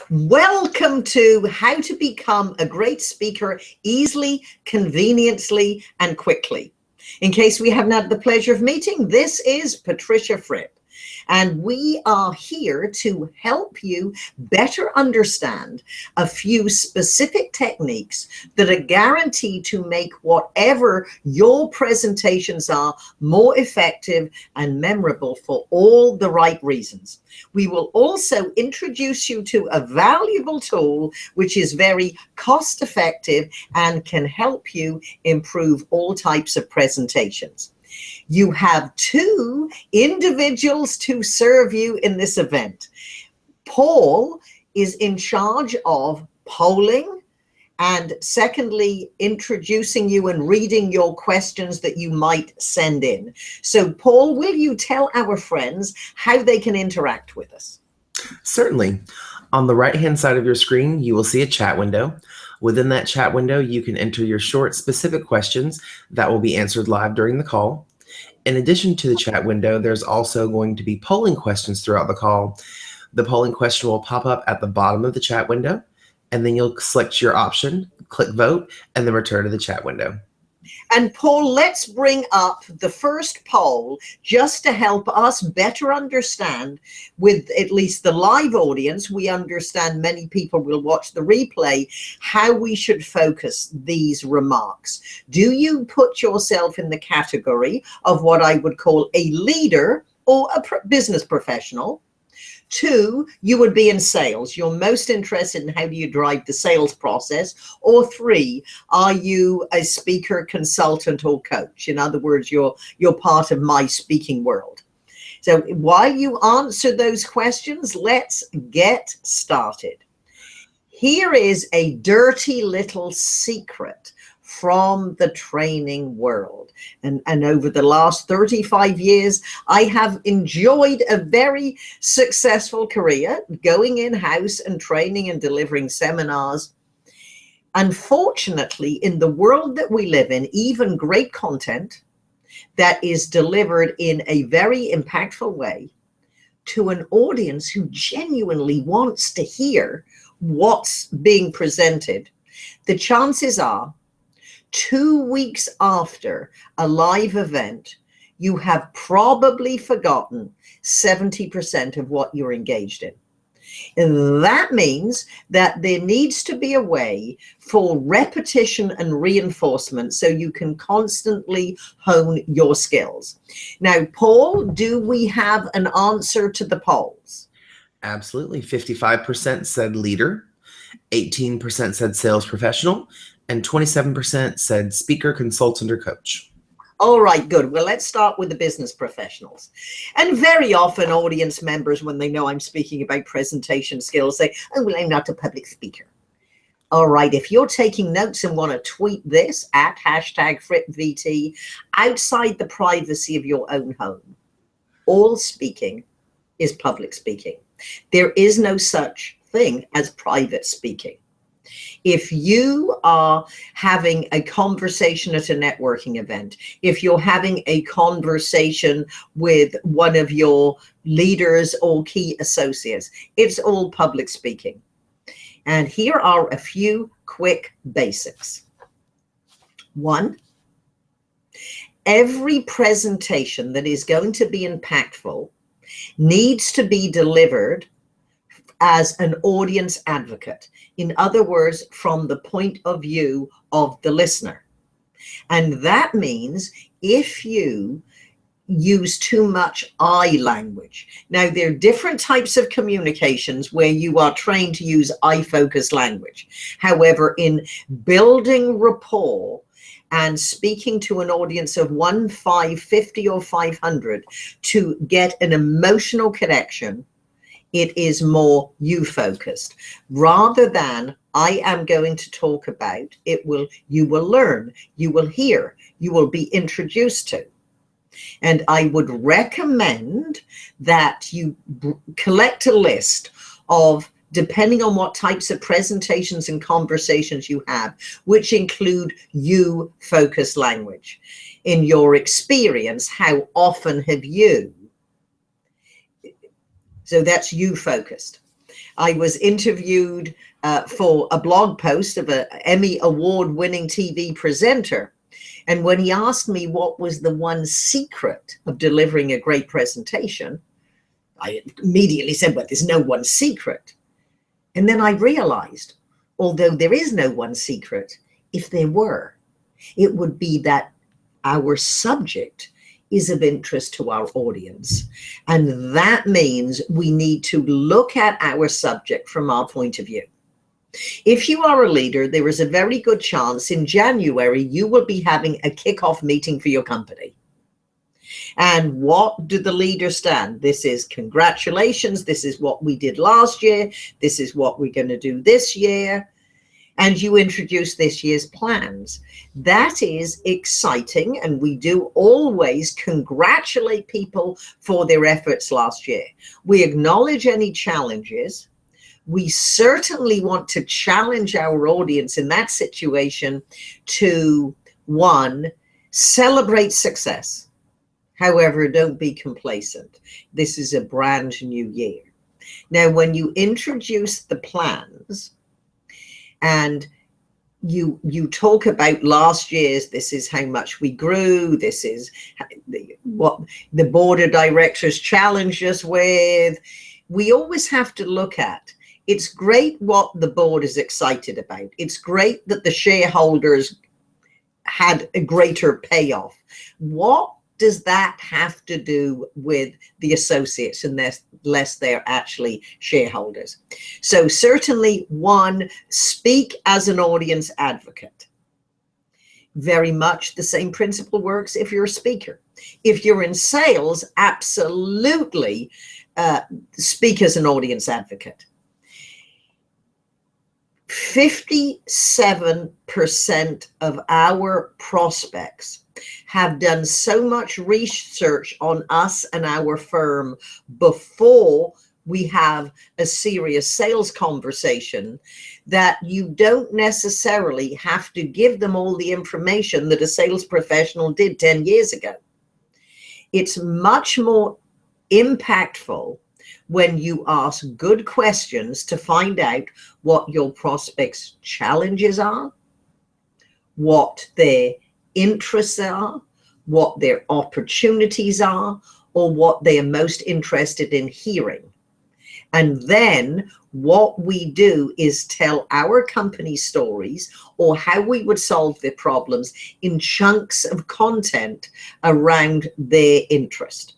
Welcome to How to Become a Great Speaker Easily, Conveniently, and Quickly. In case we haven't had the pleasure of meeting, this is Patricia Fripp. And we are here to help you better understand a few specific techniques that are guaranteed to make whatever your presentations are more effective and memorable for all the right reasons. We will also introduce you to a valuable tool which is very cost effective and can help you improve all types of presentations. You have two individuals to serve you in this event. Paul is in charge of polling and secondly, introducing you and reading your questions that you might send in. So Paul, will you tell our friends how they can interact with us? Certainly. On the right-hand side of your screen, you will see a chat window. Within that chat window, you can enter your short, specific questions that will be answered live during the call. In addition to the chat window, there's also going to be polling questions throughout the call. The polling question will pop up at the bottom of the chat window, and then you'll select your option, click vote, and then return to the chat window. And Paul, let's bring up the first poll just to help us better understand, with at least the live audience, we understand many people will watch the replay, how we should focus these remarks. Do you put yourself in the category of what I would call a leader or a business professional? 2, you would be in sales. You're most interested in how do you drive the sales process. Or 3, are you a speaker, consultant, or coach? In other words, you're part of my speaking world. So while you answer those questions, let's get started. Here is a dirty little secret from the training world. And over the last 35 years, I have enjoyed a very successful career going in-house and training and delivering seminars. Unfortunately, in the world that we live in, even great content that is delivered in a very impactful way to an audience who genuinely wants to hear what's being presented, the chances are 2 weeks after a live event, you have probably forgotten 70% of what you're engaged in. And that means that there needs to be a way for repetition and reinforcement so you can constantly hone your skills. Now, Paul, do we have an answer to the polls? Absolutely. 55% said leader, 18% said sales professional, and 27% said speaker, consultant, or coach. All right, good. Well, let's start with the business professionals. And very often audience members, when they know I'm speaking about presentation skills, say, oh, well, I'm not a public speaker. All right, if you're taking notes and want to tweet this at #FrippVT outside the privacy of your own home, all speaking is public speaking. There is no such thing as private speaking. If you are having a conversation at a networking event, if you're having a conversation with one of your leaders or key associates, it's all public speaking. And here are a few quick basics. 1, every presentation that is going to be impactful needs to be delivered as an audience advocate. In other words, from the point of view of the listener. And that means if you use too much I language. Now, there are different types of communications where you are trained to use I-focused language. However, in building rapport and speaking to an audience of 1, 5, 50, or 500 to get an emotional connection, it is more you focused rather than I am going to talk about. You will learn, you will hear, you will be introduced to. And I would recommend that you collect a list of, depending on what types of presentations and conversations you have, which include you focused language. In your experience, how often have you? So that's you focused. I was interviewed for a blog post of an Emmy award-winning TV presenter. And when he asked me what was the one secret of delivering a great presentation, I immediately said, well, there's no one secret. And then I realized, although there is no one secret, if there were, it would be that our subject is of interest to our audience. And that means we need to look at our subject from our point of view. If you are a leader, there is a very good chance in January you will be having a kickoff meeting for your company. And what do the leaders stand? This is congratulations. This is what we did last year. This is what we're going to do this year. And you introduce this year's plans. That is exciting. And we do always congratulate people for their efforts last year. We acknowledge any challenges. We certainly want to challenge our audience in that situation to, one, celebrate success. However, don't be complacent. This is a brand new year. Now, when you introduce the plans and you talk about last year's, this is how much we grew, this is what the board of directors challenged us with, we always have to look at, it's great what the board is excited about. It's great that the shareholders had a greater payoff. What does that have to do with the associates unless they're actually shareholders? So certainly, one, speak as an audience advocate. Very much the same principle works if you're a speaker. If you're in sales, absolutely speak as an audience advocate. 57% of our prospects have done so much research on us and our firm before we have a serious sales conversation that you don't necessarily have to give them all the information that a sales professional did 10 years ago. It's much more impactful when you ask good questions to find out what your prospects' challenges are, what their interests are, what their opportunities are, or what they are most interested in hearing. And then what we do is tell our company stories or how we would solve their problems in chunks of content around their interest.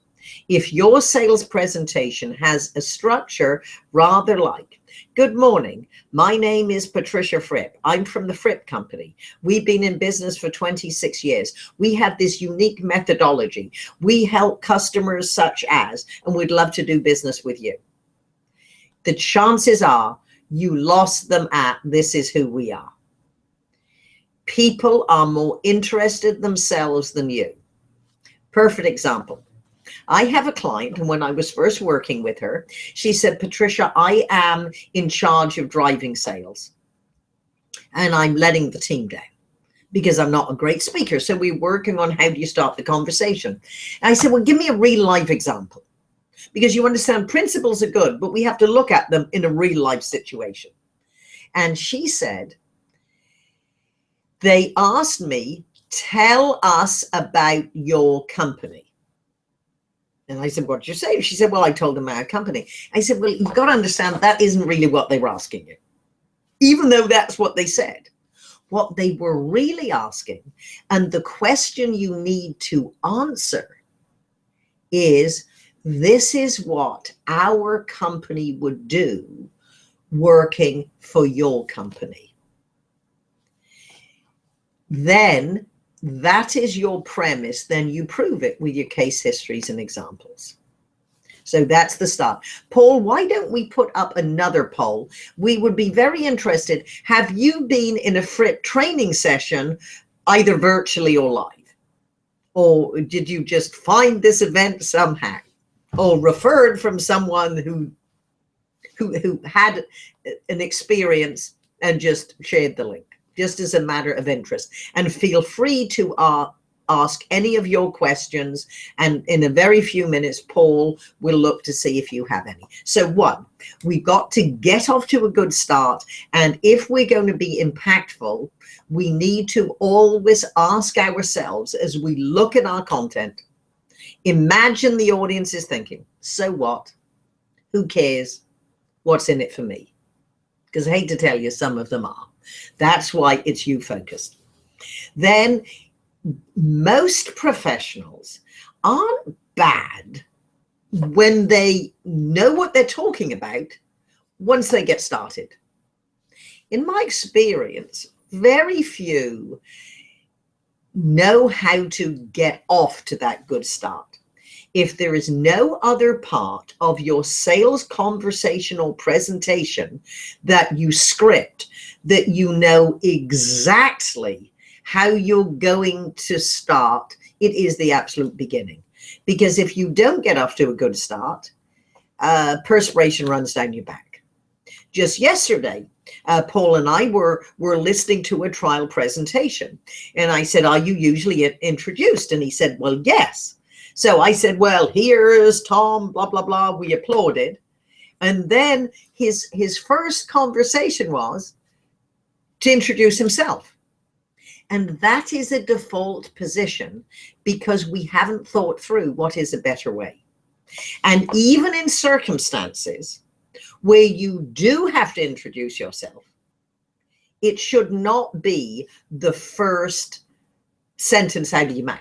If your sales presentation has a structure rather like, good morning, my name is Patricia Fripp. I'm from the Fripp Company. We've been in business for 26 years. We have this unique methodology. We help customers such as, and we'd love to do business with you. The chances are you lost them at, this is who we are. People are more interested themselves than you. Perfect example. I have a client, and when I was first working with her, she said, Patricia, I am in charge of driving sales, and I'm letting the team down because I'm not a great speaker. So we're working on how do you start the conversation. And I said, well, give me a real life example, because you understand principles are good, but we have to look at them in a real life situation. And she said, they asked me, tell us about your company. And I said, what did you say? She said, well, I told them our company. I said, well, you've got to understand that isn't really what they were asking you, even though that's what they said. What they were really asking, and the question you need to answer is, this is what our company would do working for your company. Then that is your premise. Then you prove it with your case histories and examples. So that's the start. Paul, why don't we put up another poll? We would be very interested. Have you been in a Fripp training session, either virtually or live? Or did you just find this event somehow? Or referred from someone who had an experience and just shared the link, just as a matter of interest? And feel free to ask any of your questions, and in a very few minutes, Paul will look to see if you have any. So one, we've got to get off to a good start. And if we're going to be impactful, we need to always ask ourselves as we look at our content, imagine the audience is thinking, so what? Who cares? What's in it for me? Because I hate to tell you, some of them are. That's why it's you focused. Then most professionals aren't bad when they know what they're talking about once they get started. In my experience, very few know how to get off to that good start. If there is no other part of your sales conversation or presentation that you script, that you know exactly how you're going to start, it is the absolute beginning. Because if you don't get off to a good start, perspiration runs down your back. Just yesterday, Paul and I were listening to a trial presentation. And I said, are you usually introduced? And he said, well, yes. So I said, well, here's Tom, blah, blah, blah. We applauded. And then his first conversation was to introduce himself. And that is a default position because we haven't thought through what is a better way. And even in circumstances where you do have to introduce yourself, it should not be the first sentence out of your mouth.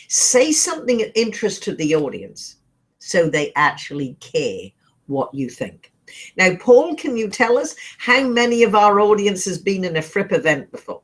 Say something of interest to the audience so they actually care what you think. Now, Paul, can you tell us how many of our audience has been in a Fripp event before?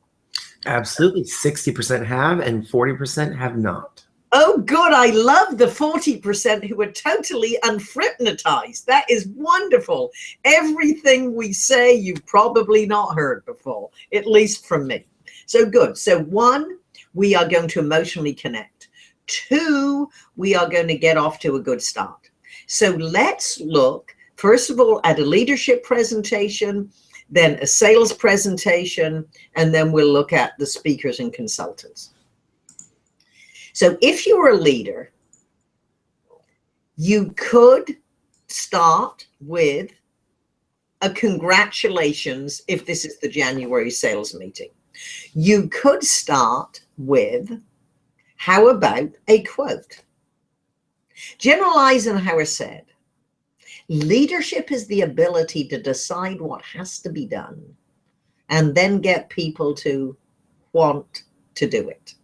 Absolutely. 60% have and 40% have not. Oh, good. I love the 40% who are totally unfrippnatized. That is wonderful. Everything we say, you've probably not heard before, at least from me. So good. So one, we are going to emotionally connect. Two, we are going to get off to a good start. So let's look, first of all, at a leadership presentation, then a sales presentation, and then we'll look at the speakers and consultants. So if you're a leader, you could start with a congratulations if this is the January sales meeting. You could start with, how about a quote? General Eisenhower said, leadership is the ability to decide what has to be done and then get people to want to do it.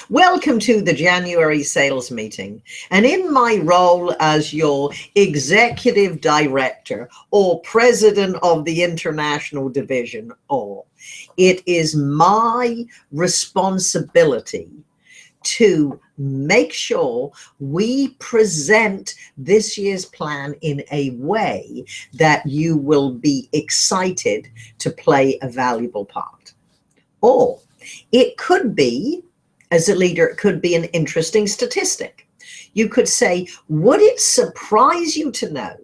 Welcome to the January sales meeting. And in my role as your executive director or president of the international division, it is my responsibility to make sure we present this year's plan in a way that you will be excited to play a valuable part. Or it could be, as a leader, it could be an interesting statistic. You could say, would it surprise you to know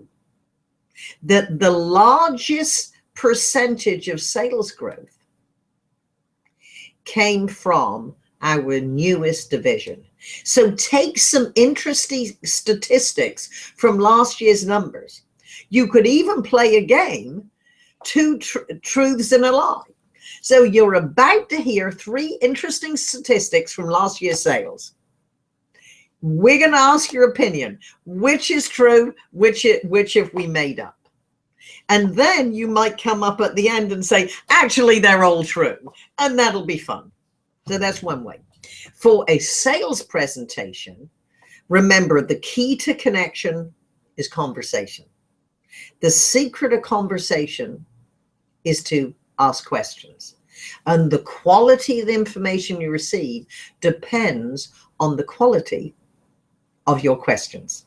that the largest percentage of sales growth came from our newest division? So take some interesting statistics from last year's numbers. You could even play a game, two truths and a lie. So you're about to hear 3 interesting statistics from last year's sales. We're going to ask your opinion. Which is true, which have we made up? And then you might come up at the end and say, actually, they're all true. And that'll be fun. So that's one way. For a sales presentation, remember the key to connection is conversation. The secret of conversation is to ask questions. And the quality of the information you receive depends on the quality of your questions.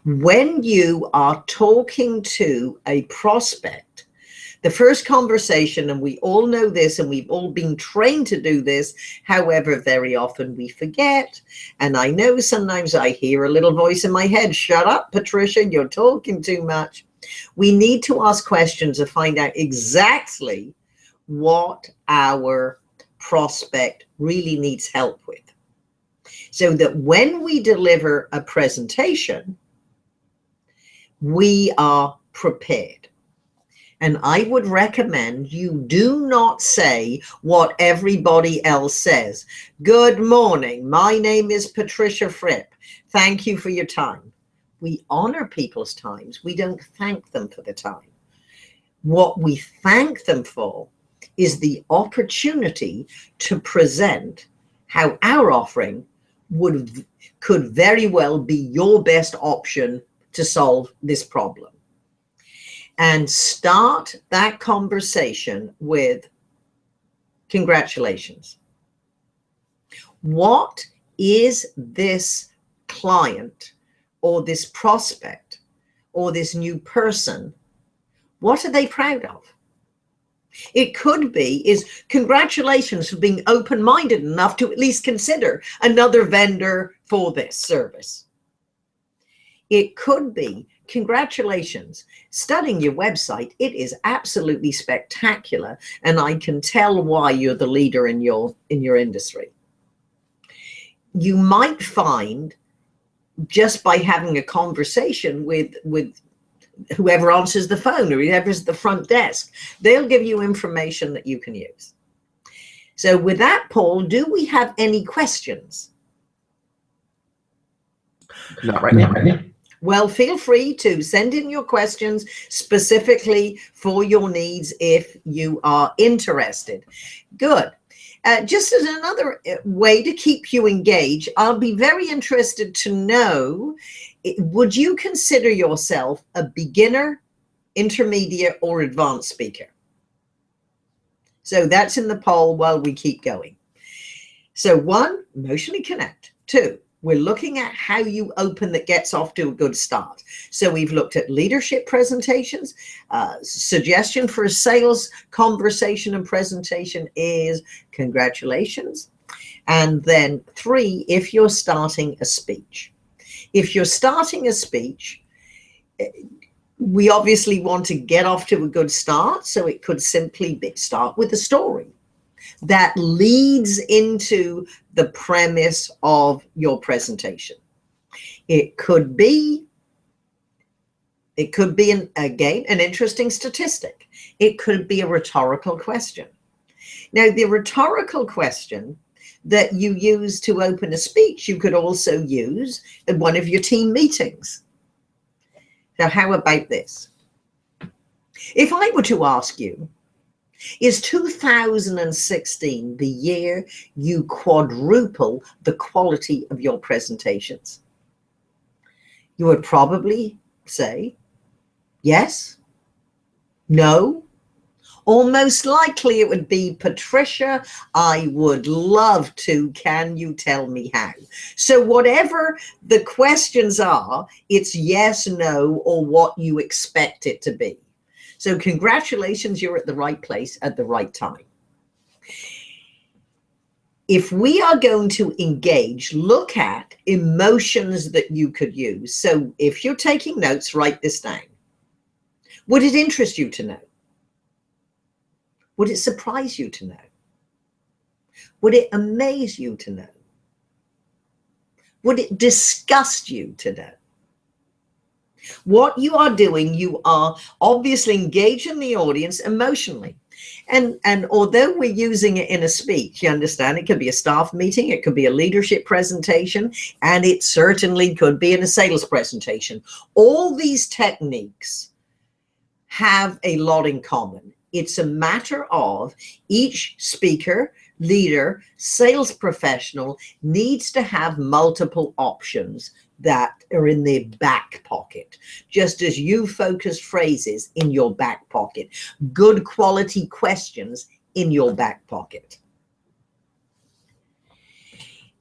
When you are talking to a prospect, the first conversation, and we all know this, and we've all been trained to do this, however, very often we forget. And I know sometimes I hear a little voice in my head, shut up, Patricia, you're talking too much. We need to ask questions to find out exactly what our prospect really needs help with. So that when we deliver a presentation, we are prepared. And I would recommend you do not say what everybody else says. Good morning. My name is Patricia Fripp. Thank you for your time. We honor people's times. We don't thank them for the time. What we thank them for is the opportunity to present how our offering could very well be your best option to solve this problem. And start that conversation with congratulations. What is this client or this prospect or this new person, what are they proud of? It could be is congratulations for being open-minded enough to at least consider another vendor for this service. It could be congratulations, studying your website. It is absolutely spectacular, and I can tell why you're the leader in your industry. You might find just by having a conversation with whoever answers the phone or whoever's at the front desk, they'll give you information that you can use. So with that, Paul, do we have any questions? Not right now. Well, feel free to send in your questions specifically for your needs if you are interested. Good. Just as another way to keep you engaged, I'll be very interested to know, would you consider yourself a beginner, intermediate, or advanced speaker? So that's in the poll while we keep going. So 1, emotionally connect. 2, we're looking at how you open that gets off to a good start. So we've looked at leadership presentations. Suggestion for a sales conversation and presentation is congratulations. And then 3, if you're starting a speech. If you're starting a speech, we obviously want to get off to a good start. So it could simply start with a story that leads into the premise of your presentation. It could be again, an interesting statistic. It could be a rhetorical question. Now, the rhetorical question that you use to open a speech, you could also use at one of your team meetings. Now, how about this? If I were to ask you, is 2016 the year you quadruple the quality of your presentations? You would probably say yes, no, or most likely it would be, Patricia, I would love to. Can you tell me how? So whatever the questions are, it's yes, no, or what you expect it to be. So congratulations, you're at the right place at the right time. If we are going to engage, look at emotions that you could use. So if you're taking notes, write this down. Would it interest you to know? Would it surprise you to know? Would it amaze you to know? Would it disgust you to know? What you are doing, you are obviously engaging the audience emotionally. And although we're using it in a speech, you understand, it could be a staff meeting, it could be a leadership presentation, and it certainly could be in a sales presentation. All these techniques have a lot in common. It's a matter of each speaker, leader, sales professional needs to have multiple options that are in their back pocket, just as you focus phrases in your back pocket, good quality questions in your back pocket.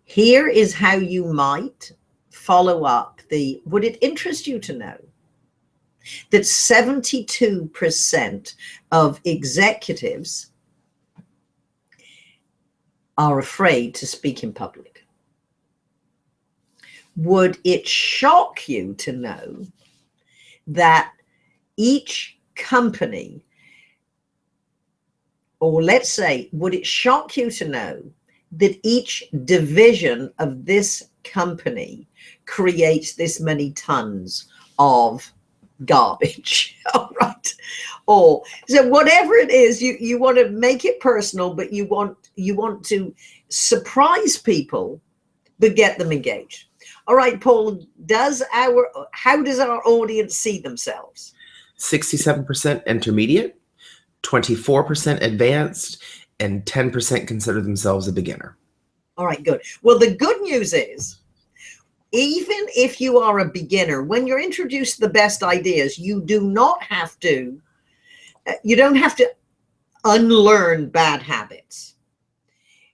Here is how you might follow up the, would it interest you to know that 72% of executives are afraid to speak in public? Would it shock you to know that each company or let's say, would it shock you to know that each division of this company creates this many tons of garbage? All right. Or so whatever it is, you want to make it personal, but you want to surprise people, but get them engaged. All right, Paul, how does our audience see themselves? 67% intermediate, 24% advanced, and 10% consider themselves a beginner. All right, good. Well, the good news is, even if you are a beginner, when you're introduced to the best ideas, you don't have to unlearn bad habits.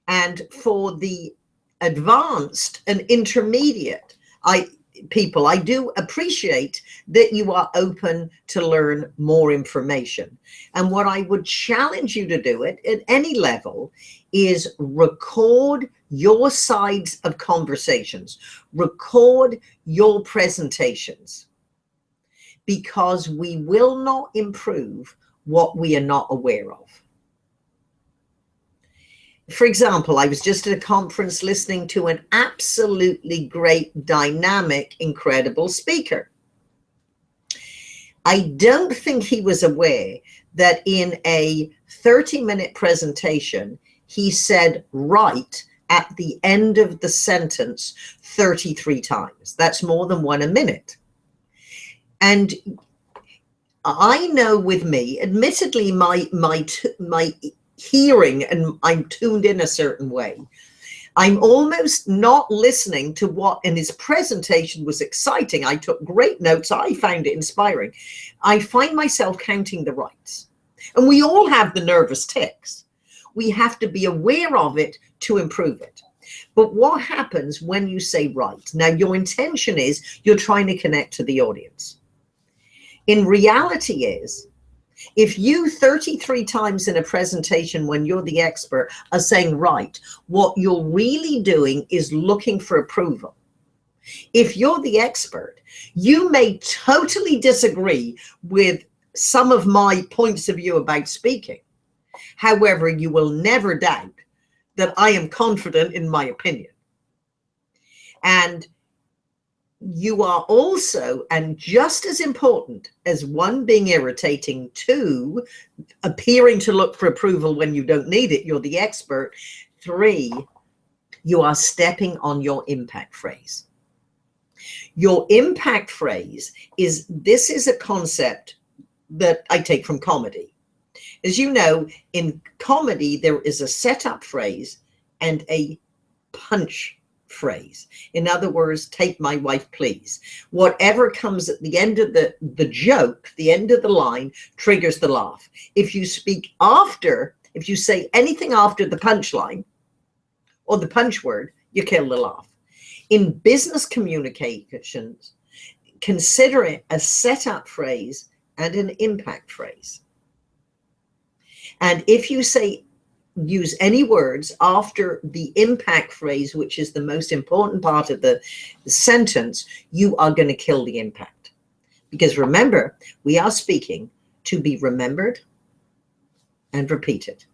And for the advanced and intermediate people, I do appreciate that you are open to learn more information. And what I would challenge you to do it at any level is record your sides of conversations, record your presentations, because we will not improve what we are not aware of. For example, I was just at a conference listening to an absolutely great, dynamic, incredible speaker. I don't think he was aware that in a 30-minute presentation, he said right at the end of the sentence 33 times. That's more than one a minute. And I know with me, admittedly, my hearing, and I'm tuned in a certain way, I'm almost not listening to what in his presentation was exciting. I took great notes. I found it inspiring. I find myself counting the rights. And we all have the nervous tics. We have to be aware of it to improve it. But what happens when you say right? Now, your intention is you're trying to connect to the audience. In reality is, if you 33 times in a presentation when you're the expert are saying right, what you're really doing is looking for approval. If you're the expert, you may totally disagree with some of my points of view about speaking. However, you will never doubt that I am confident in my opinion. And you are also, and just as important as one, being irritating, two, appearing to look for approval when you don't need it, you're the expert, three, you are stepping on your impact phrase. Your impact phrase this is a concept that I take from comedy. As you know, in comedy, there is a setup phrase and a punch phrase. In other words, take my wife, please. Whatever comes at the end of the joke, the end of the line, triggers the laugh. If you say anything after the punchline or the punch word, you kill the laugh. In business communications, consider it a setup phrase and an impact phrase. And if you use any words after the impact phrase, which is the most important part of the sentence, you are going to kill the impact. Because remember, we are speaking to be remembered and repeated.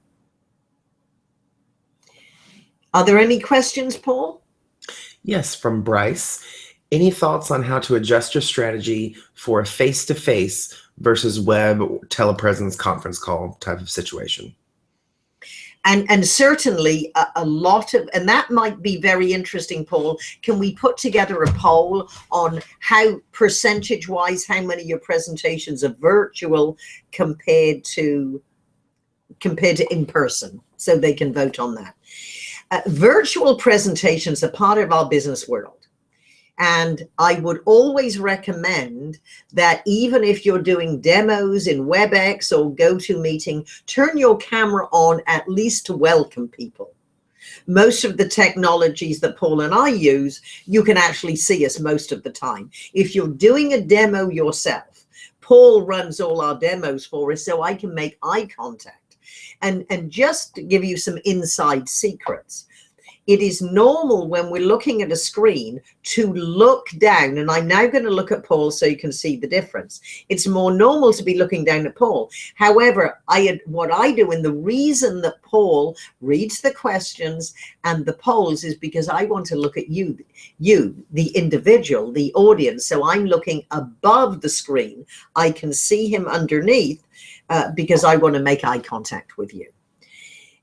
Are there any questions, Paul? Yes, from Bryce. Any thoughts on how to adjust your strategy for a face-to-face versus web telepresence conference call type of situation? And certainly a lot of, and that might be very interesting, Paul. Can we put together a poll on how percentage-wise, how many of your presentations are virtual compared to in person, so they can vote on that? Virtual presentations are part of our business world. And I would always recommend that even if you're doing demos in WebEx or GoToMeeting, turn your camera on at least to welcome people. Most of the technologies that Paul and I use, you can actually see us most of the time. If you're doing a demo yourself, Paul runs all our demos for us so I can make eye contact. And just to give you some inside secrets, It is normal when we're looking at a screen to look down, and I'm now going to look at Paul so you can see the difference. It's more normal to be looking down at Paul. However, what I do, and the reason that Paul reads the questions and the polls, is because I want to look at you, the individual, the audience. So I'm looking above the screen. I can see him underneath because I want to make eye contact with you.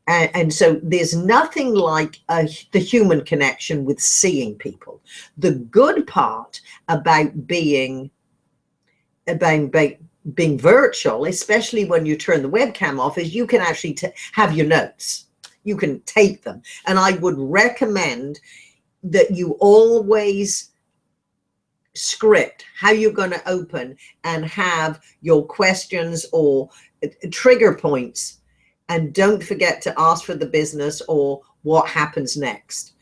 And so there's nothing like the human connection with seeing people. The good part about being virtual, especially when you turn the webcam off, is you can actually have your notes. You can take them. And I would recommend that you always script how you're going to open and have your questions or trigger points. And don't forget to ask for the business or what happens next.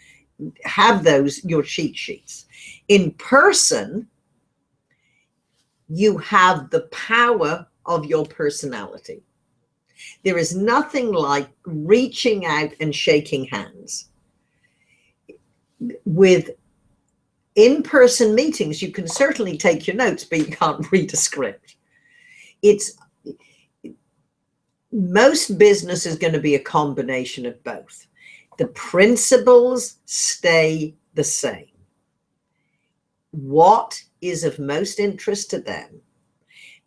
Have those, your cheat sheets. In person, you have the power of your personality. There is nothing like reaching out and shaking hands. With in-person meetings, you can certainly take your notes, but you can't read a script. Most business is going to be a combination of both. The principles stay the same. What is of most interest to them,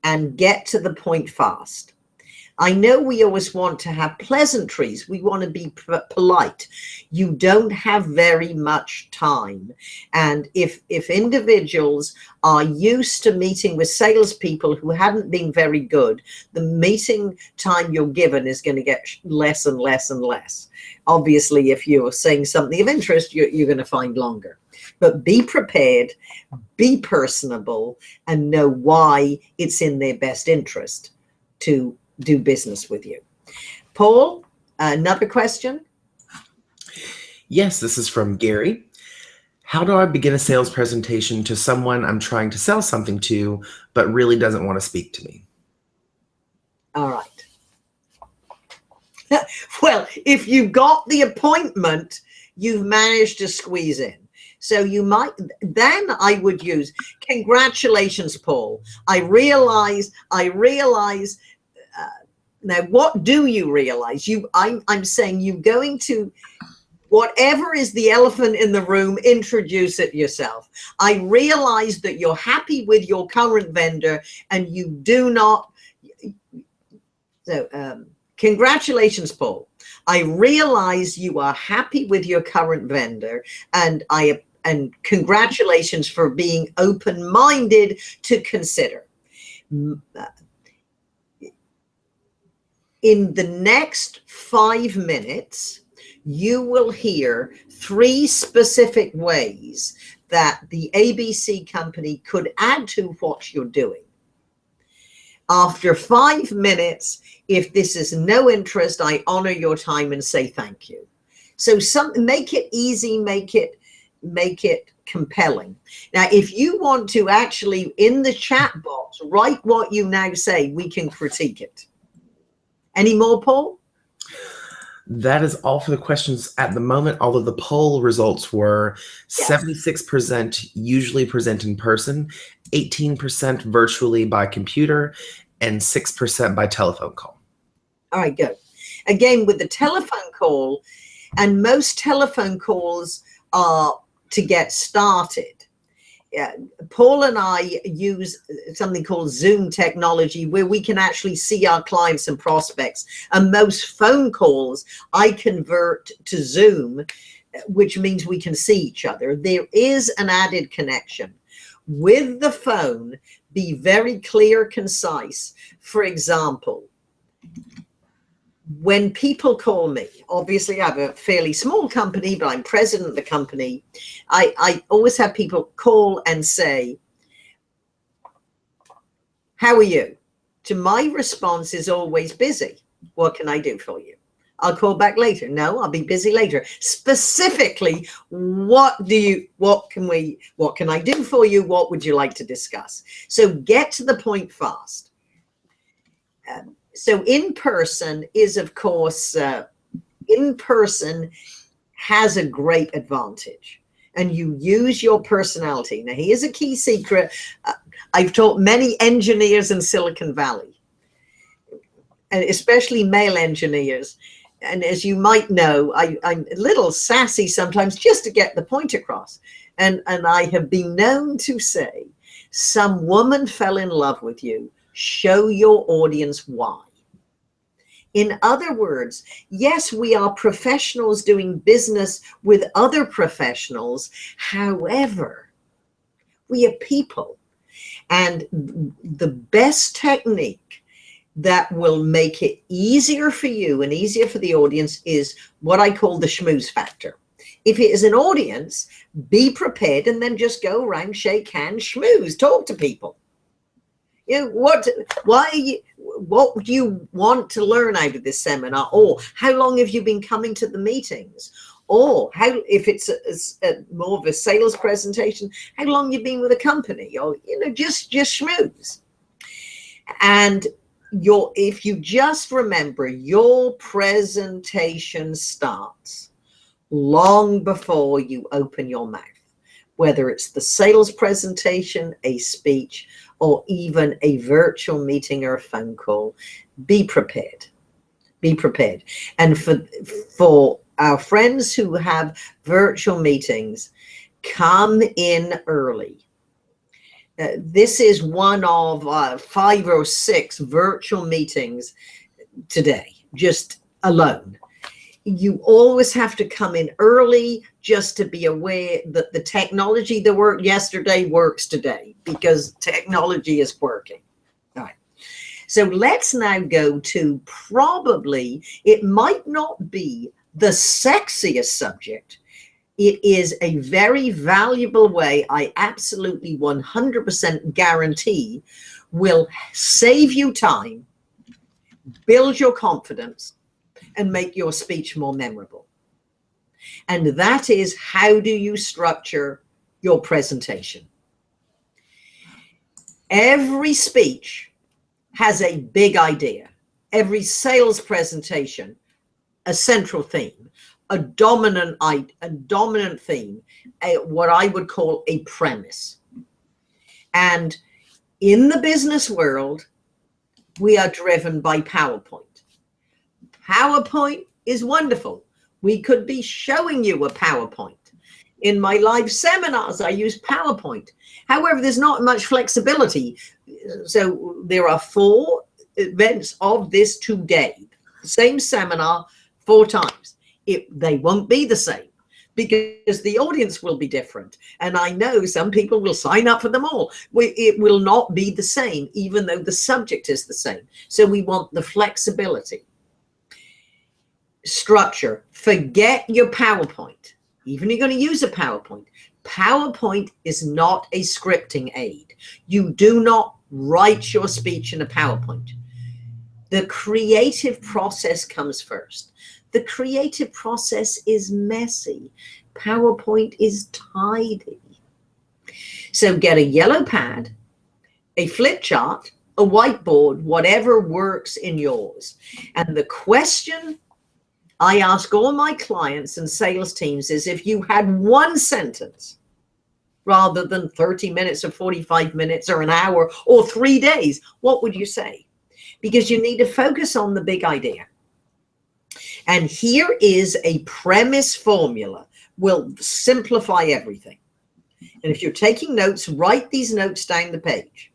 and get to the point fast. I know we always want to have pleasantries. We want to be polite. You don't have very much time. And if individuals are used to meeting with salespeople who haven't been very good, the meeting time you're given is going to get less and less and less. Obviously, if you're saying something of interest, you're going to find longer. But be prepared, be personable, and know why it's in their best interest to do business with you. Paul, another question? Yes, this is from Gary. How do I begin a sales presentation to someone I'm trying to sell something to, but really doesn't want to speak to me? All right. Well, if you got the appointment, you've managed to squeeze in. So you might, then I would use, congratulations, Paul. I realize, now, what do you realize? I'm saying you're going to, whatever is the elephant in the room, introduce it yourself. I realize that you're happy with your current vendor and you do not. So, congratulations, Paul. I realize you are happy with your current vendor, and congratulations for being open-minded to consider. In the next 5 minutes, you will hear 3 specific ways that the ABC company could add to what you're doing. After 5 minutes, if this is no interest, I honor your time and say thank you. So make it easy, make it compelling. Now, if you want to actually, in the chat box, write what you now say, we can critique it. Any more, Paul? That is all for the questions at the moment, although the poll results were 76% usually present in person, 18% virtually by computer, and 6% by telephone call. All right, good. Again, with the telephone call, and most telephone calls are to get started. Paul and I use something called Zoom technology where we can actually see our clients and prospects. And most phone calls I convert to Zoom, which means we can see each other. There is an added connection. With the phone, be very clear, concise. For example, when people call me, obviously I have a fairly small company, but I'm president of the company. I always have people call and say, how are you? To my response is always busy. What can I do for you? I'll call back later. No, I'll be busy later. Specifically, what can I do for you? What would you like to discuss? So get to the point fast. So in person is, of course, in person has a great advantage, and you use your personality. Now, here's a key secret. I've taught many engineers in Silicon Valley, and especially male engineers. And as you might know, I'm a little sassy sometimes just to get the point across. And I have been known to say, some woman fell in love with you. Show your audience why. In other words, yes, we are professionals doing business with other professionals. However, we are people. And the best technique that will make it easier for you and easier for the audience is what I call the schmooze factor. If it is an audience, be prepared and then just go around, shake hands, schmooze, talk to people. You know, what do you want to learn out of this seminar? Or how long have you been coming to the meetings? Or how, if it's more of a sales presentation, how long you've been with a company? Or, you know, just schmooze. And if you just remember, your presentation starts long before you open your mouth, whether it's the sales presentation, a speech, or even a virtual meeting or a phone call. Be prepared. Be prepared. And for our friends who have virtual meetings, come in early. This is one of 5 or 6 virtual meetings today, just alone. You always have to come in early just to be aware that the technology that worked yesterday works today, because technology is working. All right. So let's now go to probably, it might not be the sexiest subject. It is a very valuable way, I absolutely 100% guarantee, will save you time, build your confidence, and make your speech more memorable. And that is, how do you structure your presentation? Every speech has a big idea. Every sales presentation, a central theme, a dominant theme, what I would call a premise. And in the business world, we are driven by PowerPoint. PowerPoint is wonderful. We could be showing you a PowerPoint. In my live seminars, I use PowerPoint. However, there's not much flexibility. So there are 4 events of this today. Same seminar 4 times. They won't be the same because the audience will be different. And I know some people will sign up for them all. It will not be the same, even though the subject is the same. So we want the flexibility. Structure. Forget your PowerPoint. Even if you're going to use a PowerPoint. PowerPoint is not a scripting aid. You do not write your speech in a PowerPoint. The creative process comes first. The creative process is messy. PowerPoint is tidy. So get a yellow pad, a flip chart, a whiteboard, whatever works in yours. And the question I ask all my clients and sales teams is, if you had one sentence rather than 30 minutes or 45 minutes or an hour or 3 days, what would you say? Because you need to focus on the big idea. And here is a premise formula. Will simplify everything. And if you're taking notes, write these notes down the page.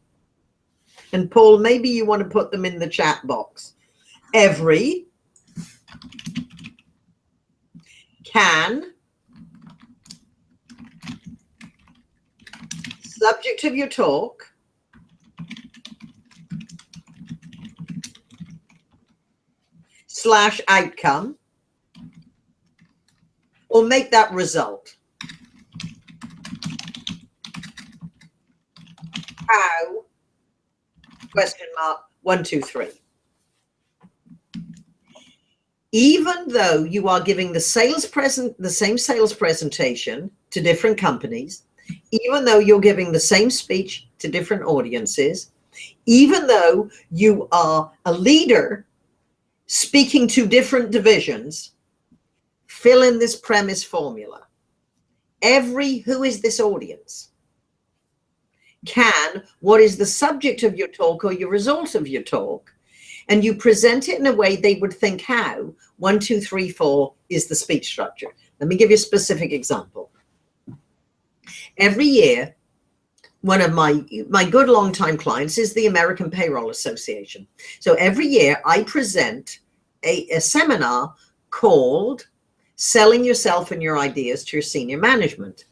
And Paul, maybe you want to put them in the chat box. Every can, subject of your talk, / outcome, or make that result. How, ? 1, 2, 3. Even though you are giving the same sales presentation to different companies, even though you're giving the same speech to different audiences, even though you are a leader speaking to different divisions, fill in this premise formula. Who is this audience? What is the subject of your talk or your result of your talk? And you present it in a way they would think how. 1, 2, 3, 4 is the speech structure. Let me give you a specific example. Every year, one of my good longtime clients is the American Payroll Association. So every year I present a seminar called Selling Yourself and Your Ideas to Your Senior Management.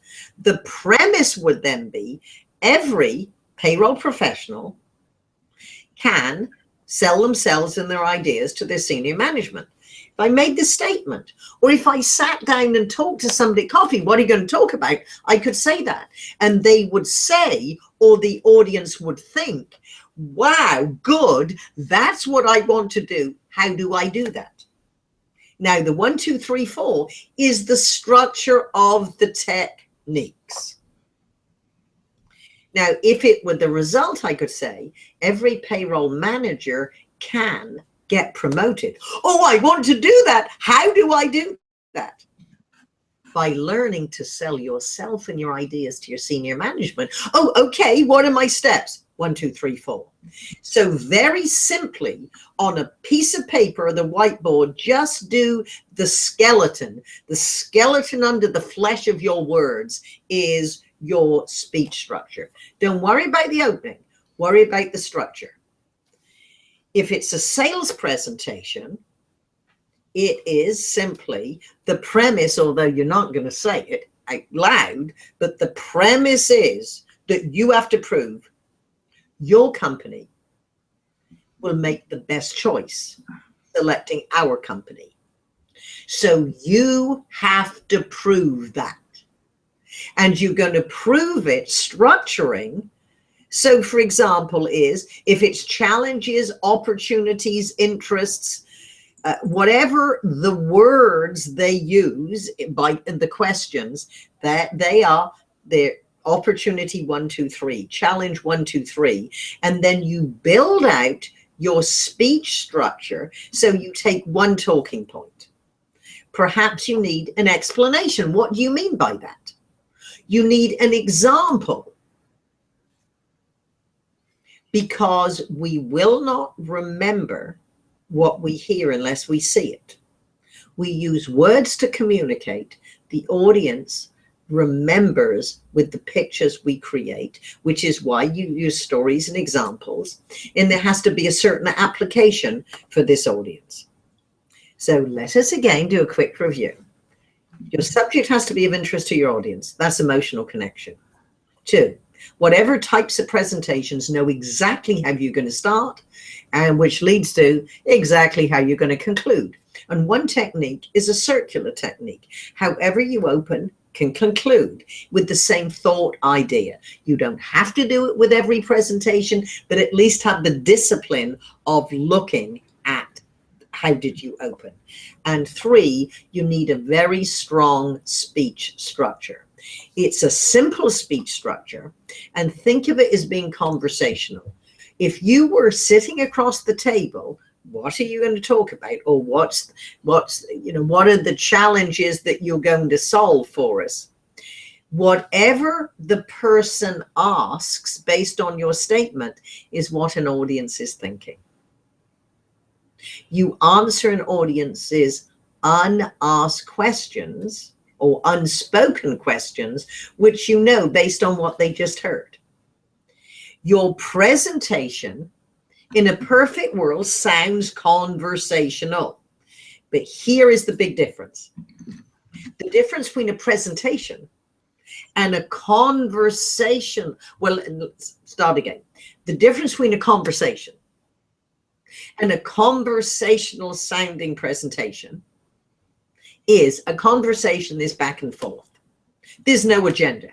The premise would then be every payroll professional can sell themselves and their ideas to their senior management. If I made this statement, or if I sat down and talked to somebody at coffee, what are you going to talk about? I could say that. And they would say, or the audience would think, wow, good, that's what I want to do. How do I do that? Now, the 1, 2, 3, 4 is the structure of the techniques. Now, if it were the result, I could say every payroll manager can get promoted. Oh, I want to do that. How do I do that? By learning to sell yourself and your ideas to your senior management. Oh, okay. What are my steps? 1, 2, 3, 4. So very simply on a piece of paper or the whiteboard, just do the skeleton. The skeleton under the flesh of your words is your speech structure. Don't worry about the opening. Worry about the structure. If it's a sales presentation, it is simply the premise, although you're not going to say it out loud, but the premise is that you have to prove your company will make the best choice selecting our company. So you have to prove that. And you're going to prove it structuring. So, for example, if it's challenges, opportunities, interests, whatever the words they use in the questions, that they're opportunity 1, 2, 3, challenge 1, 2, 3, and then you build out your speech structure. So you take one talking point. Perhaps you need an explanation. What do you mean by that? You need an example, because we will not remember what we hear unless we see it. We use words to communicate. The audience remembers with the pictures we create, which is why you use stories and examples. And there has to be a certain application for this audience. So let us again do a quick review. Your subject has to be of interest to your audience. That's emotional connection. 2, whatever types of presentations, know exactly how you're going to start, and which leads to exactly how you're going to conclude. And one technique is a circular technique. However you open can conclude with the same thought idea. You don't have to do it with every presentation, but at least have the discipline of looking at how did you open. And 3, you need a very strong speech structure. It's a simple speech structure, and think of it as being conversational. If you were sitting across the table, what are you going to talk about? Or what are the challenges that you're going to solve for us? Whatever the person asks based on your statement is what an audience is thinking. You answer an audience's unasked questions or unspoken questions, which you know based on what they just heard. Your presentation in a perfect world sounds conversational, but here is the big difference. The difference between a presentation and a conversation, well, let's start again. The difference between a conversation and a conversational sounding presentation is a conversation is back and forth. There's no agenda.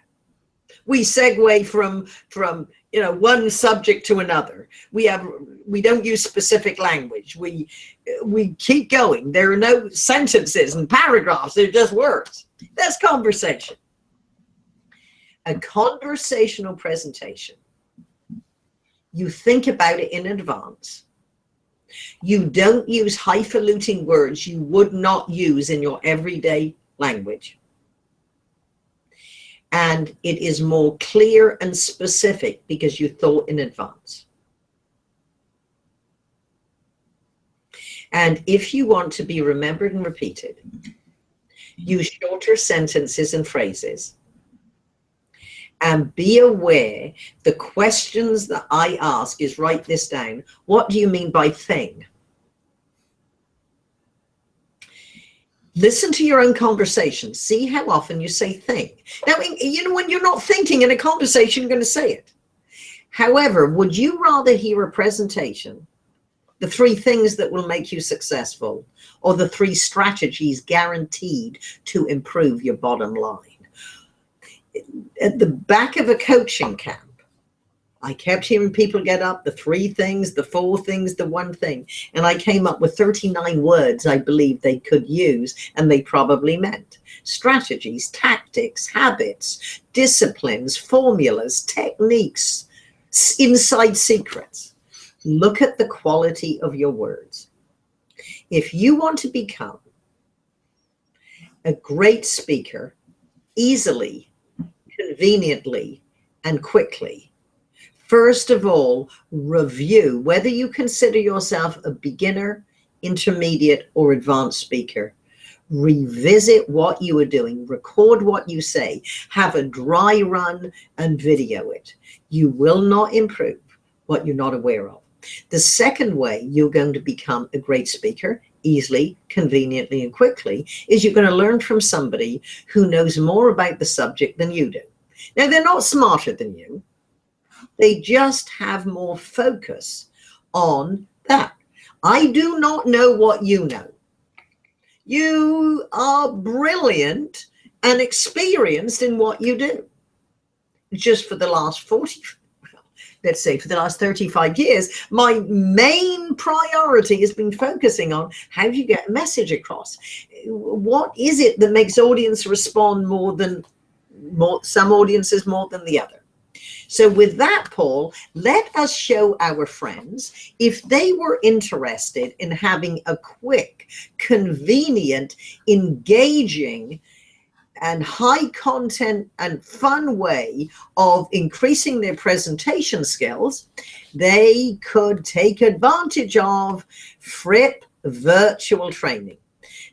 We segue from one subject to another. We don't use specific language. We keep going. There are no sentences and paragraphs. They're just words. That's conversation. A conversational presentation, you think about it in advance. You don't use highfalutin words you would not use in your everyday language. And it is more clear and specific because you thought in advance. And if you want to be remembered and repeated, use shorter sentences and phrases. And be aware the questions that I ask is, write this down. What do you mean by thing? Listen to your own conversation. See how often you say thing. Now, you know, when you're not thinking in a conversation, you're going to say it. However, would you rather hear a presentation, the 3 things that will make you successful, or the 3 strategies guaranteed to improve your bottom line? At the back of a coaching camp, I kept hearing people get up, the 3 things, the 4 things, the 1 thing. And I came up with 39 words I believe they could use, and they probably meant strategies, tactics, habits, disciplines, formulas, techniques, inside secrets. Look at the quality of your words. If you want to become a great speaker easily, conveniently, and quickly, first of all, review whether you consider yourself a beginner, intermediate, or advanced speaker. Revisit what you are doing, record what you say, have a dry run and video it. You will not improve what you're not aware of. The second way you're going to become a great speaker easily, conveniently, and quickly is you're going to learn from somebody who knows more about the subject than you do. Now, they're not smarter than you. They just have more focus on that. I do not know what you know. You are brilliant and experienced in what you do. Just for the last 40, let's say for the last 35 years, my main priority has been focusing on how do you get a message across? What is it that makes audience respond some audiences more than the other? So with that, Paul, let us show our friends, if they were interested in having a quick, convenient, engaging, and high content and fun way of increasing their presentation skills, they could take advantage of Fripp virtual training.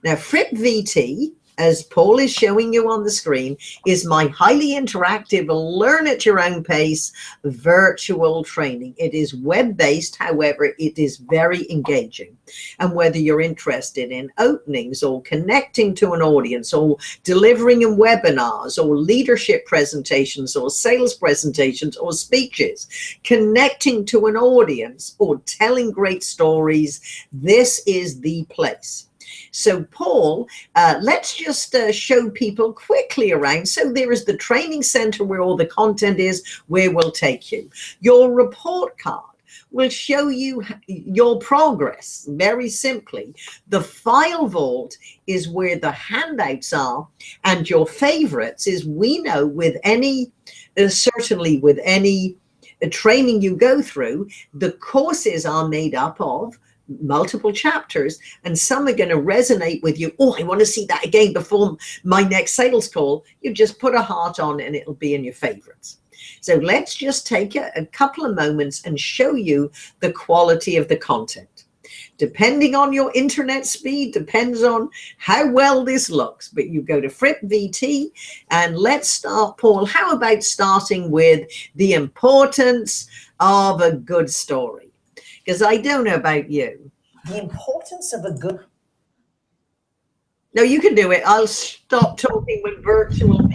Now, Fripp VT, as Paul is showing you on the screen, is my highly interactive, learn at your own pace virtual training. It is web-based, however, it is very engaging. And whether you're interested in openings or connecting to an audience or delivering in webinars or leadership presentations or sales presentations or speeches, connecting to an audience or telling great stories, this is the place. So Paul, let's just show people quickly around. So there is the training center where all the content is, where we'll take you. Your report card will show you your progress very simply. The file vault is where the handouts are, and your favorites is, we know with any, certainly with any training you go through, the courses are made up of multiple chapters, and some are going to resonate with you. Oh, I want to see that again before my next sales call. You just put a heart on and it'll be in your favorites. So let's just take a couple of moments and show you the quality of the content. Depending on your internet speed, depends on how well this looks, but you go to Fripp VT, and let's start. Paul, how about starting with the importance of a good story? Because I don't know about you. The importance of a good... No, you can do it. I'll stop talking with virtual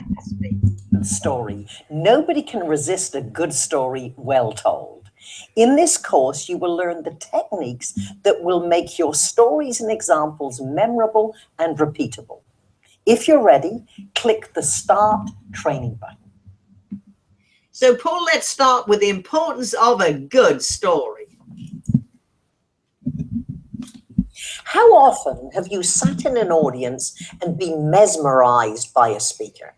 story. Nobody can resist a good story well told. In this course, you will learn the techniques that will make your stories and examples memorable and repeatable. If you're ready, click the Start Training button. So, Paul, let's start with the importance of a good story. How often have you sat in an audience and been mesmerized by a speaker?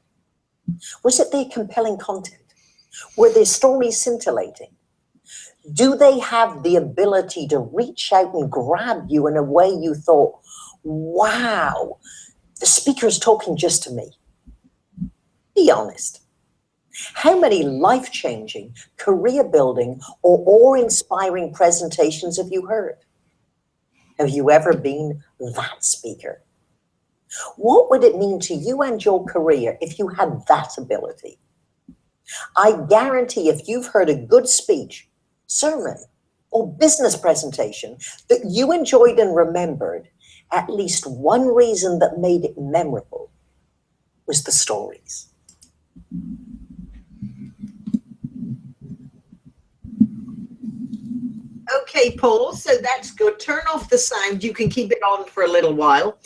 Was it their compelling content? Were their stories scintillating? Do they have the ability to reach out and grab you in a way you thought, wow, the speaker is talking just to me? Be honest. How many life-changing, career-building, or awe-inspiring presentations have you heard? Have you ever been that speaker? What would it mean to you and your career if you had that ability? I guarantee if you've heard a good speech, sermon, or business presentation that you enjoyed and remembered, at least one reason that made it memorable was the stories. Okay, Paul, so that's good. Turn off the sound. You can keep it on for a little while.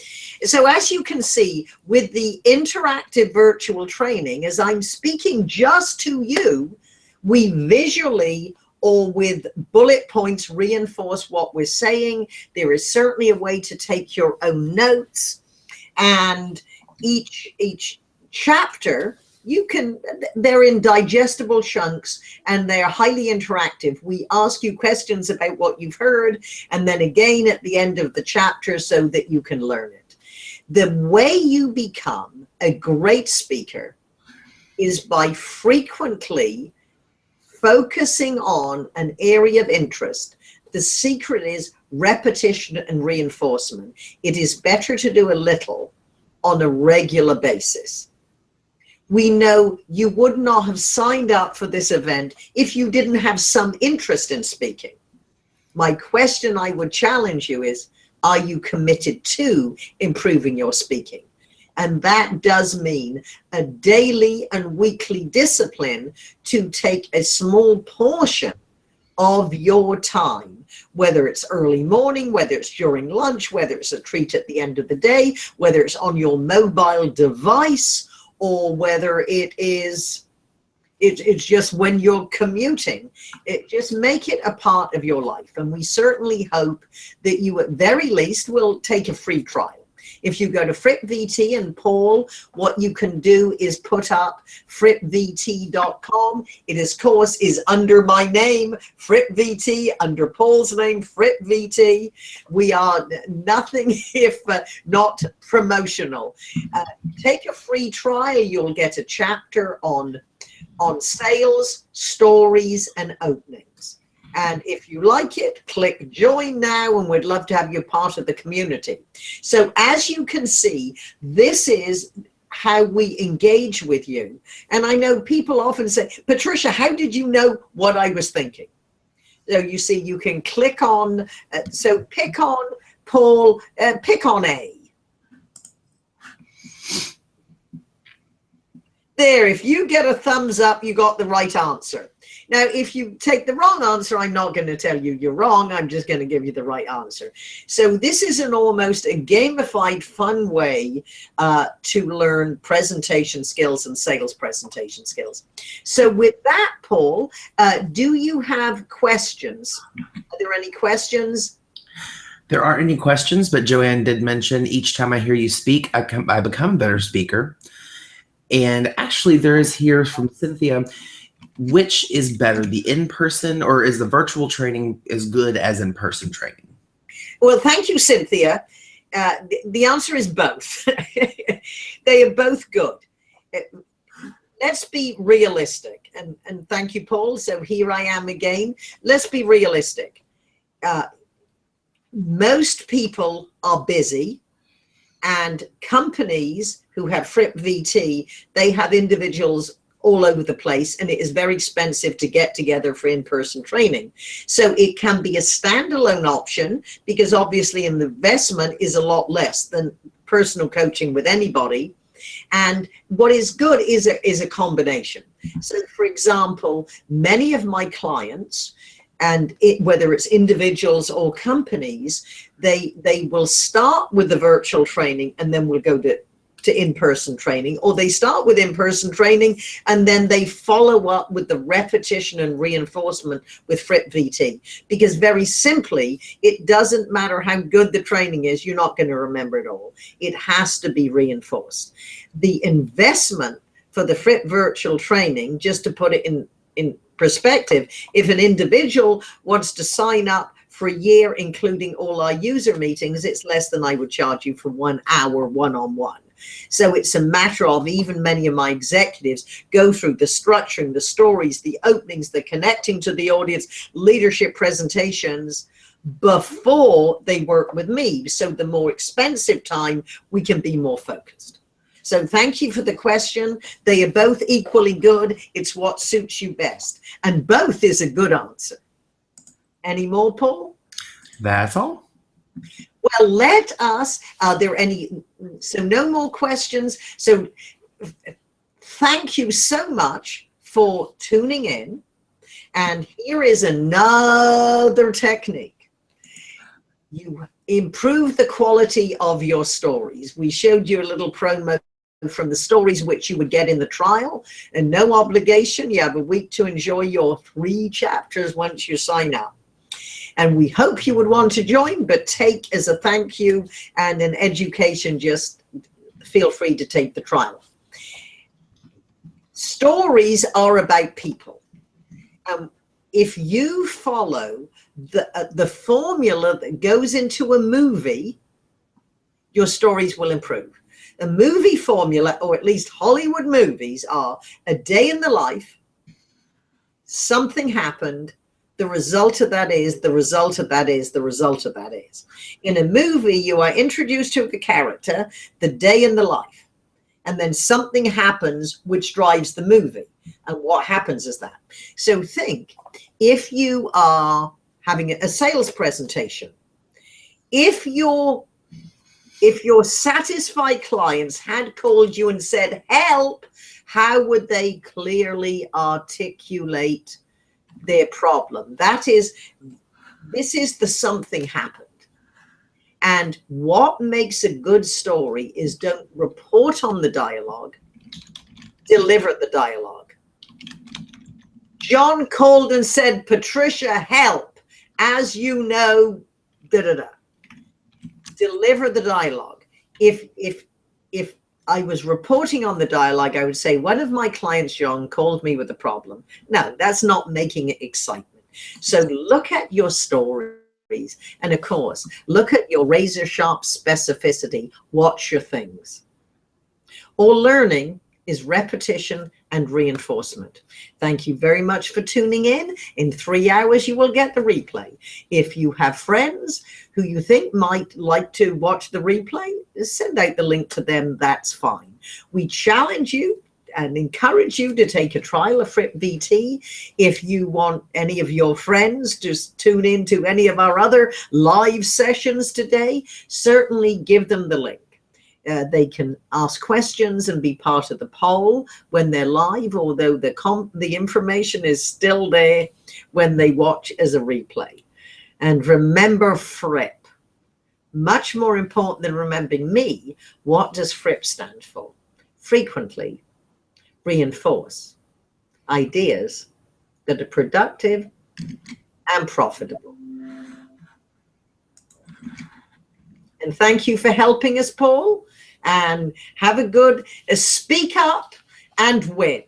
So as you can see, with the interactive virtual training, as I'm speaking just to you, we visually or with bullet points reinforce what we're saying. There is certainly a way to take your own notes, and each chapter, they're in digestible chunks and they're highly interactive. We ask you questions about what you've heard, and then again at the end of the chapter so that you can learn it. The way you become a great speaker is by frequently focusing on an area of interest. The secret is repetition and reinforcement. It is better to do a little on a regular basis. We know you would not have signed up for this event if you didn't have some interest in speaking. My question I would challenge you is, are you committed to improving your speaking? And that does mean a daily and weekly discipline to take a small portion of your time, whether it's early morning, whether it's during lunch, whether it's a treat at the end of the day, whether it's on your mobile device, or whether it's just when you're commuting. Just make it a part of your life. And we certainly hope that you at very least will take a free trial. If you go to Fripp VT, and Paul, what you can do is put up frippvt.com. It of course is under my name, Fripp VT, under Paul's name, Fripp VT. We are nothing if not promotional. Take a free trial. You'll get a chapter on sales, stories, and openings. And if you like it, click join now, and we'd love to have you part of the community. So as you can see, this is how we engage with you. And I know people often say, Patricia, how did you know what I was thinking? So you see, you can click on, so pick on Paul, pick on A. There, if you get a thumbs up, you got the right answer. Now, if you take the wrong answer, I'm not going to tell you you're wrong. I'm just going to give you the right answer. So this is almost a gamified, fun way to learn presentation skills and sales presentation skills. So with that, Paul, do you have questions? Are there any questions? There aren't any questions, but Joanne did mention each time I hear you speak, I become a better speaker. And actually, there is here from Cynthia, which is better, the in-person, or is the virtual training as good as in-person training? Well, thank you, Cynthia. The answer is both. They are both good. Let's be realistic. And thank you, Paul. So here I am again. Let's be realistic. Most people are busy, and companies who have Fripp VT, they have individuals all over the place, and it is very expensive to get together for in-person training. So it can be a standalone option, because obviously an investment is a lot less than personal coaching with anybody. And what is good is a combination. So for example, many of my clients, and whether it's individuals or companies, they will start with the virtual training and then we'll go to in-person training, or they start with in-person training and then they follow up with the repetition and reinforcement with Fripp VT. Because very simply, it doesn't matter how good the training is, you're not going to remember it all. It has to be reinforced. The investment for the Fripp virtual training, just to put it in in perspective, if an individual wants to sign up for a year, including all our user meetings, it's less than I would charge you for 1 hour one-on-one. So it's a matter of, even many of my executives go through the structuring, the stories, the openings, the connecting to the audience, leadership presentations before they work with me. So the more expensive time, we can be more focused. So thank you for the question. They are both equally good. It's what suits you best. And both is a good answer. Any more, Paul? That's all. Well, let us, are there any, so no more questions. So thank you so much for tuning in. And here is another technique. You improve the quality of your stories. We showed you a little promo from the stories which you would get in the trial, and no obligation. You have a week to enjoy your 3 chapters once you sign up. And we hope you would want to join, but take as a thank you and an education, just feel free to take the trial. Stories are about people. If you follow the formula that goes into a movie, your stories will improve. A movie formula, or at least Hollywood movies, are a day in the life, something happened, the result of that is, the result of that is, the result of that is. In a movie, you are introduced to the character, the day in the life, and then something happens which drives the movie. And what happens is that. So think, if you are having a sales presentation, if your satisfied clients had called you and said, help, how would they clearly articulate their problem? That is, this is the something happened. And what makes a good story is don't report on the dialogue, deliver the dialogue. John called and said, Patricia, help. As you know, da-da-da. Deliver the dialogue. If I was reporting on the dialogue, I would say, one of my clients, John, called me with a problem. No, that's not making it excitement. So look at your stories. And of course, look at your razor sharp specificity. Watch your things. All learning is repetition and reinforcement. Thank you very much for tuning in. In 3 hours, you will get the replay. If you have friends who you think might like to watch the replay, send out the link to them. That's fine. We challenge you and encourage you to take a trial of Fripp VT. If you want any of your friends to tune in to any of our other live sessions today, certainly give them the link. They can ask questions and be part of the poll when they're live, although the information is still there when they watch as a replay. And remember Fripp. Much more important than remembering me, what does Fripp stand for? Frequently reinforce ideas that are productive and profitable. And thank you for helping us, Paul. And have a good speak up and win.